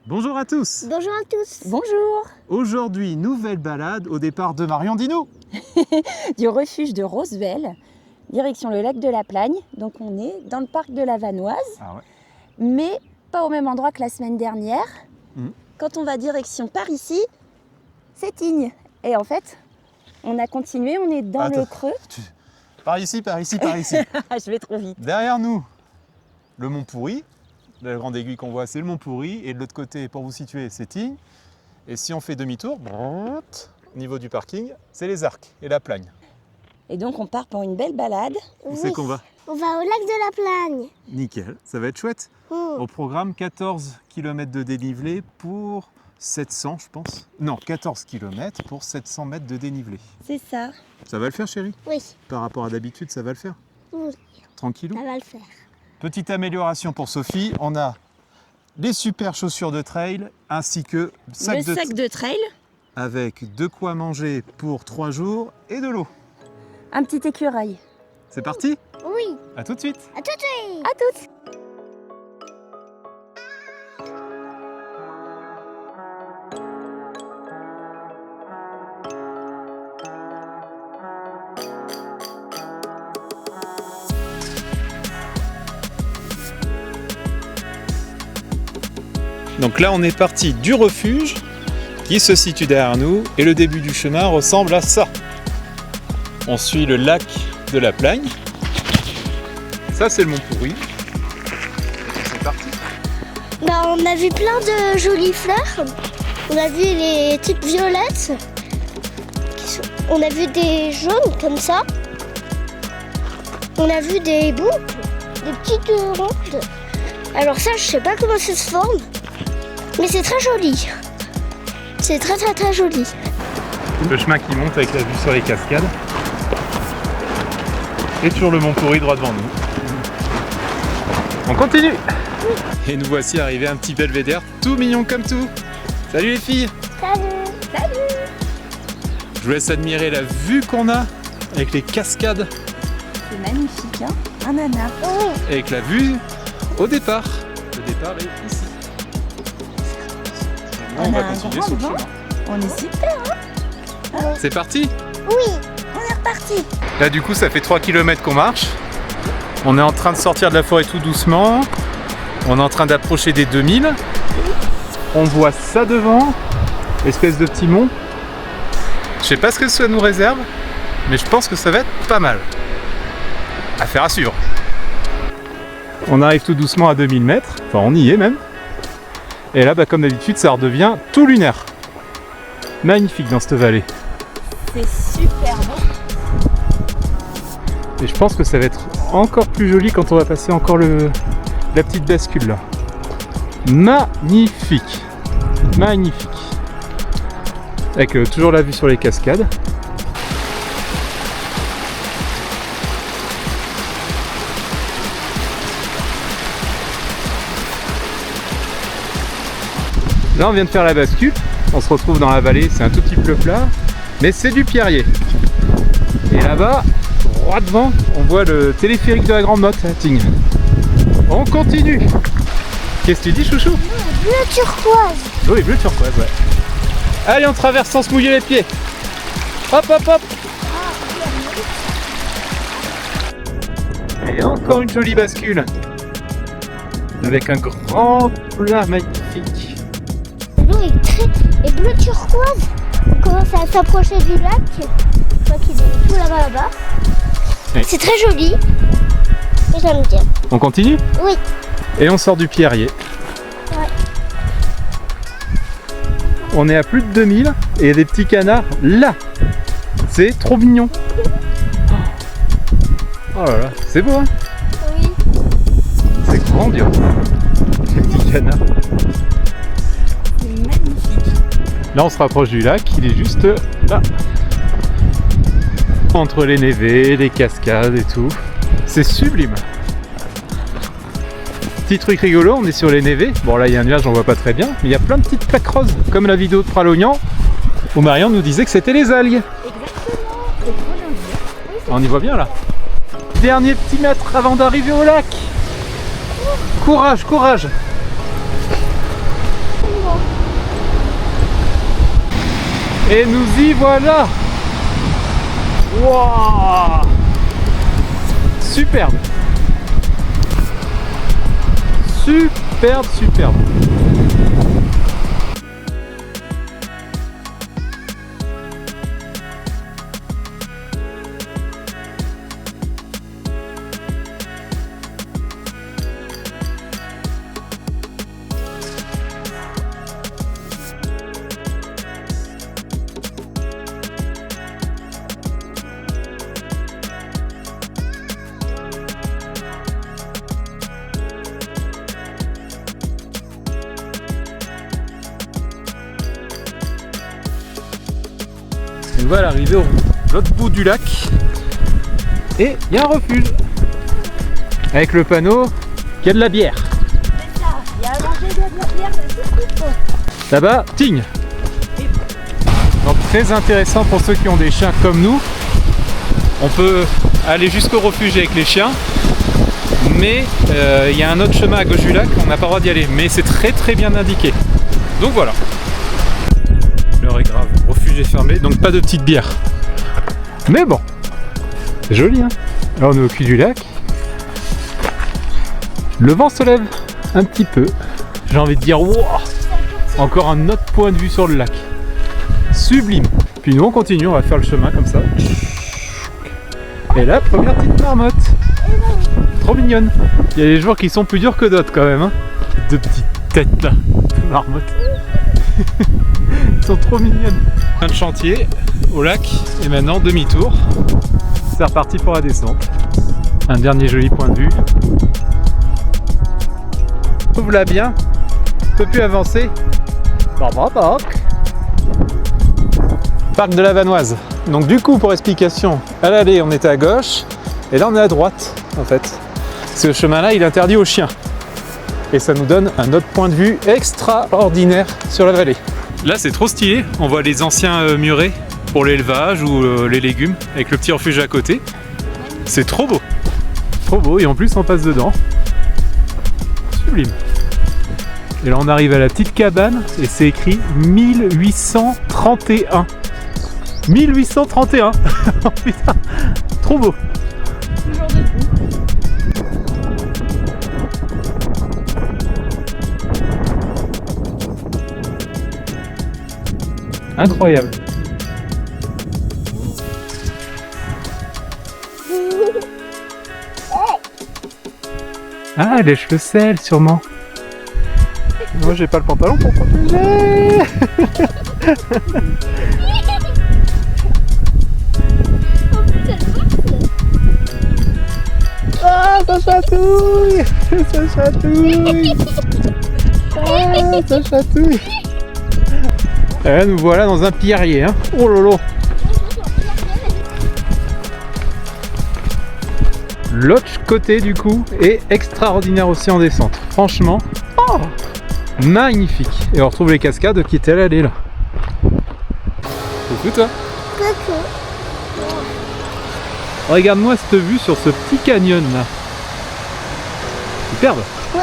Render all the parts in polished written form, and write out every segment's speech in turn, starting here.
Bonjour à tous. Bonjour à tous. Bonjour. Aujourd'hui, nouvelle balade au départ de Marion. Dis-nous. Du refuge de Rosebelle, direction le lac de la Plagne. Donc on est dans le parc de la Vanoise, Ah ouais. mais pas au même endroit que la semaine dernière. Mhm. Quand on va direction par ici, c'est Tignes. Et en fait, on a continué, on est dans Attends. le creux. Par ici, par ici, par ici. Je vais trop vite. Derrière nous, le Mont Pourri. La grande aiguille qu'on voit, c'est le Mont Pourri. Et de l'autre côté, pour vous situer, c'est Tignes. Et si on fait demi-tour, au niveau du parking, c'est les Arcs et la Plagne. Et donc on part pour une belle balade. Où c'est qu'on va? On va au lac de la Plagne. Nickel, ça va être chouette. Au programme, 14 km de dénivelé pour 700, je pense. Non, 14 km pour 700 mètres de dénivelé. C'est ça. Ça va le faire, chérie? Oui, Par rapport à d'habitude, ça va le faire? oui, Tranquillou? ça va le faire. Petite amélioration pour Sophie, on a les super chaussures de trail ainsi que Le sac de trail, avec de quoi manger pour 3 jours et de l'eau. un petit écureuil. C'est parti? Oui, À tout de suite. à tout de suite. À toutes. Donc là, on est parti du refuge qui se situe derrière nous et le début du chemin ressemble à ça. On suit le lac de la Plagne. Ça, c'est le Mont Pourri. C'est parti. Bah, on a vu plein de jolies fleurs. On a vu les petites violettes. On a vu des jaunes comme ça. On a vu des boucles, des petites rondes. Alors ça, je sais pas comment ça se forme, mais c'est très joli. C'est très très très joli. Le chemin qui monte avec la vue sur les cascades. Et toujours le Mont Pourri droit devant nous. On continue. Et nous voici arrivés à un petit belvédère tout mignon comme tout. Salut les filles. Salut. Je vous laisse admirer la vue qu'on a avec les cascades C'est magnifique, hein? Un ananas. Oui. et avec la vue au départ. Le départ est ici. Et nous, on On a va un continuer grand sur le vent. chemin. On est super, hein? C'est parti. Oui. On est reparti. Là du coup ça fait 3 km qu'on marche. On est en train de sortir de la forêt tout doucement. On est en train d'approcher des 2000. On voit ça devant. Espèce de petit mont. Je sais pas ce que ça nous réserve, mais je pense que ça va être pas mal. Affaire à suivre. On arrive tout doucement à 2000 mètres. Enfin on y est même. Et là comme d'habitude ça redevient tout lunaire. Magnifique dans cette vallée. C'est super beau. Et je pense que ça va être encore plus joli quand on va passer encore la petite bascule là. Magnifique. Magnifique. Avec toujours la vue sur les cascades. Là on vient de faire la bascule. On se retrouve dans la vallée, c'est un tout petit peu plat. Mais c'est du pierrier. Et là-bas, droit devant, on voit le téléphérique de la Grande Motte à Tignes. On continue. Qu'est-ce que tu dis, chouchou? Bleu turquoise. Oui, bleu turquoise, ouais. Allez, on traverse sans se mouiller les pieds. Hop, hop, hop. Et encore une jolie bascule. Avec un grand plat magnifique. L'eau est très... et bleu turquoise. On commence à s'approcher du lac. Je crois qu'il est tout là-bas. Oui. C'est très joli. Et j'aime bien. On continue? Oui. Et on sort du pierrier. Ouais. On est à plus de 2000 et il y a des petits canards là. C'est trop mignon. Oh là là, c'est beau hein? Oui. C'est grandiose. Les petits canards. C'est magnifique. Là on se rapproche du lac, il est juste là. Entre les névés, les cascades et tout. C'est sublime. Petit truc rigolo, on est sur les névés. Bon là il y a un nuage, on voit pas très bien. Mais il y a plein de petites plaques roses, comme la vidéo de Pralognan, où Marion nous disait que c'était les algues. Exactement. On y voit bien là. Dernier petit mètre avant d'arriver au lac. Courage, courage. Et nous y voilà. Waouh! Superbe. Superbe, superbe. On va arriver au l'autre bout du lac et il y a un refuge avec le panneau qu'il y a de la bière. C'est ça, il y a à manger, il y a de la bière, c'est tout ce qu'il faut. Là-bas, Ting. Donc très intéressant pour ceux qui ont des chiens comme nous. On peut aller jusqu'au refuge avec les chiens, mais il y a un autre chemin à gauche du lac, on n'a pas le droit d'y aller, mais c'est très bien indiqué. Donc voilà. L'heure est grave, le refuge est fermé, donc pas de petite bière. Mais bon, c'est joli hein. Là on est au cul du lac. Le vent se lève un petit peu. J'ai envie de dire, wow, encore un autre point de vue sur le lac. Sublime. Puis nous on continue, on va faire le chemin comme ça. Et là, première petite marmotte. Trop mignonne. Il y a des jours qui sont plus durs que d'autres quand même. Hein. Deux petites têtes là, de marmottes. Elles sont trop mignonnes. Fin de chantier au lac et maintenant demi-tour. C'est reparti pour la descente. Un dernier joli point de vue. Ouvre-la bien. On peut plus avancer. Parc de la Vanoise. Donc du coup, pour explication, à l'aller on était à gauche et là on est à droite en fait. Ce chemin-là il est interdit aux chiens. Et ça nous donne un autre point de vue extraordinaire sur la vallée. Là c'est trop stylé, on voit les anciens murets pour l'élevage ou les légumes avec le petit refuge à côté. C'est trop beau. Trop beau et en plus on passe dedans. Sublime. Et là on arrive à la petite cabane et c'est écrit 1831. 1831. Oh putain, trop beau. Toujours debout. Incroyable. Ah, lèche le sel sûrement. Moi j'ai pas le pantalon pour protéger. Ah, ça chatouille. Ça chatouille. Ah, ça chatouille. Et là, nous voilà dans un pierrier. Hein. Oh lolo. L'autre côté du coup est extraordinaire aussi en descente. Franchement, oh, magnifique. Et on retrouve les cascades qui étaient à l'allée là. Coucou toi. Coucou. Regarde-moi cette vue sur ce petit canyon là. Superbe. Ouais.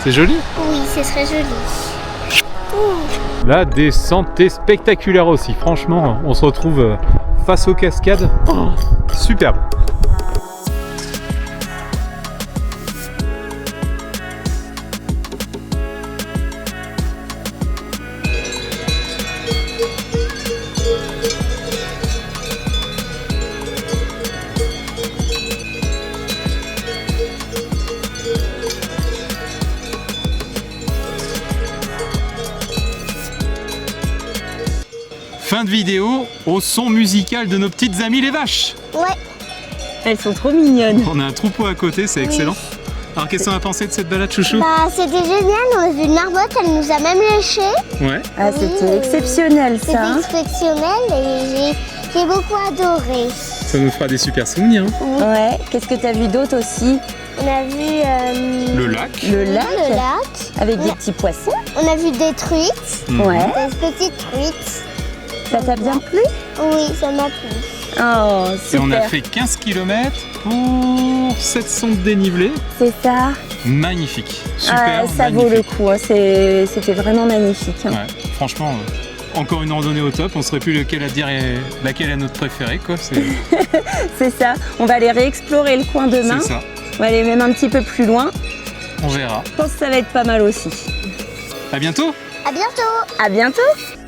C'est joli. Oui, c'est très joli. La descente est spectaculaire aussi. Franchement, on se retrouve face aux cascades. Oh, superbe. Fin de vidéo au son musical de nos petites amies les vaches. Ouais. Elles sont trop mignonnes. On a un troupeau à côté, c'est excellent. Alors qu'est-ce qu'on a pensé de cette balade chouchou? Bah c'était génial, on a vu une marmotte, elle nous a même léché. Ouais. Ah, c'était exceptionnel C'était ça. Hein. exceptionnel et j'ai beaucoup adoré. Ça nous fera des super souvenirs. Hein. Ouais. Qu'est-ce que t'as vu d'autre aussi? On a vu Le lac. Le lac. le lac. Avec des petits poissons. On a vu des truites, Ouais. des petites truites. Ça t'a bien plu? Oui, ça m'a plu. Oh, Et super. on a fait 15 km pour 700 de dénivelé. C'est ça. Magnifique. Super. Ah, ça vaut le coup. Hein. C'était vraiment magnifique. Hein. Ouais, franchement, encore une randonnée au top. On serait plus lequel à dire laquelle est notre préférée, quoi. C'est ça. On va aller réexplorer le coin demain. C'est ça. On va aller même un petit peu plus loin. On verra. Je pense que ça va être pas mal aussi. À bientôt. À bientôt. À bientôt.